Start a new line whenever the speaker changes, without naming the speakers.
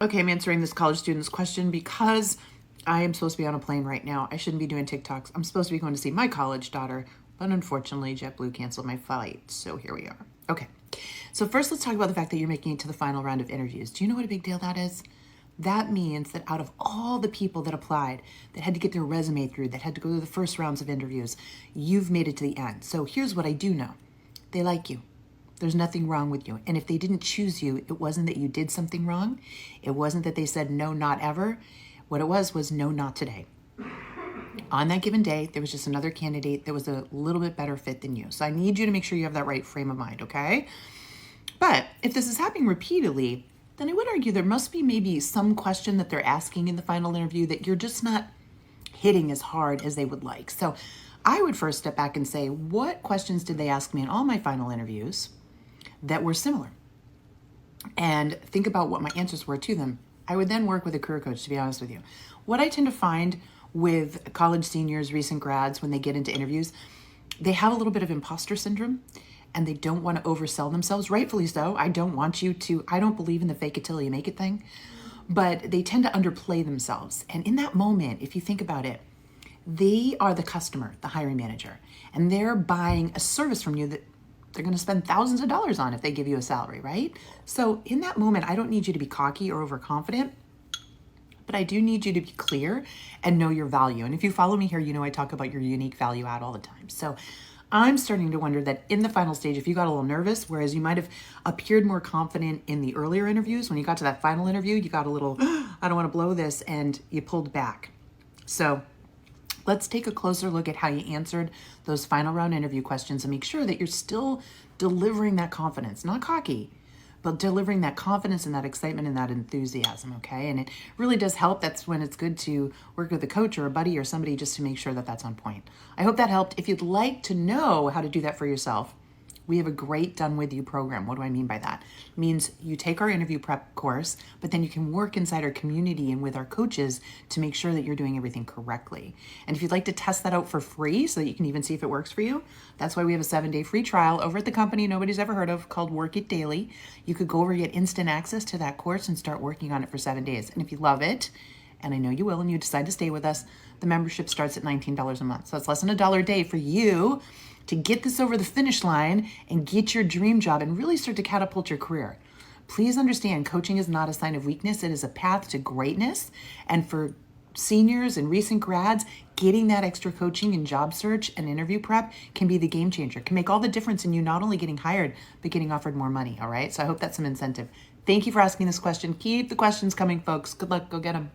Okay, I'm answering this college student's question because I am supposed to be on a plane right now. I shouldn't be doing TikToks. I'm supposed to be going to see my college daughter, but unfortunately, JetBlue canceled my flight. So here we are. Okay, so first let's talk about the fact that you're making it to the final round of interviews. Do you know what a big deal that is? That means that out of all the people that applied, that had to get their resume through, that had to go through the first rounds of interviews, you've made it to the end. So here's what I do know. They like you. There's nothing wrong with you. And if they didn't choose you, it wasn't that you did something wrong. It wasn't that they said no, not ever. What it was no, not today. On that given day, there was just another candidate that was a little bit better fit than you. So I need you to make sure you have that right frame of mind, okay? But if this is happening repeatedly, then I would argue there must be maybe some question that they're asking in the final interview that you're just not hitting as hard as they would like. So I would first step back and say, what questions did they ask me in all my final interviews that were similar? And think about what my answers were to them. I would then work with a career coach, to be honest with you. What I tend to find with college seniors, recent grads, when they get into interviews, they have a little bit of imposter syndrome and they don't want to oversell themselves, rightfully so. I don't believe in the fake it till you make it thing, but they tend to underplay themselves. And in that moment, if you think about it, they are the customer, the hiring manager, and they're buying a service from you that they're going to spend thousands of dollars on if they give you a salary, right? So in that moment, I don't need you to be cocky or overconfident, but I do need you to be clear and know your value. And if you follow me here, you know I talk about your unique value add all the time. So I'm starting to wonder that in the final stage, if you got a little nervous, whereas you might have appeared more confident in the earlier interviews, when you got to that final interview, you got a little, I don't want to blow this, and you pulled back. So let's take a closer look at how you answered those final round interview questions and make sure that you're still delivering that confidence, not cocky, but delivering that confidence and that excitement and that enthusiasm, okay? And it really does help. That's when it's good to work with a coach or a buddy or somebody just to make sure that that's on point. I hope that helped. If you'd like to know how to do that for yourself, we have a great Done With You program. What do I mean by that? It means you take our interview prep course, but then you can work inside our community and with our coaches to make sure that you're doing everything correctly. And if you'd like to test that out for free so that you can even see if it works for you, that's why we have a 7-day free trial over at the company nobody's ever heard of called Work It Daily. You could go over and get instant access to that course and start working on it for 7 days. And if you love it, and I know you will, and you decide to stay with us, the membership starts at $19 a month. So it's less than $1 a day for you to get this over the finish line and get your dream job and really start to catapult your career. Please understand, coaching is not a sign of weakness. It is a path to greatness. And for seniors and recent grads, getting that extra coaching and job search and interview prep can be the game changer, can make all the difference in you not only getting hired, but getting offered more money, all right? So I hope that's some incentive. Thank you for asking this question. Keep the questions coming, folks. Good luck. Go get them.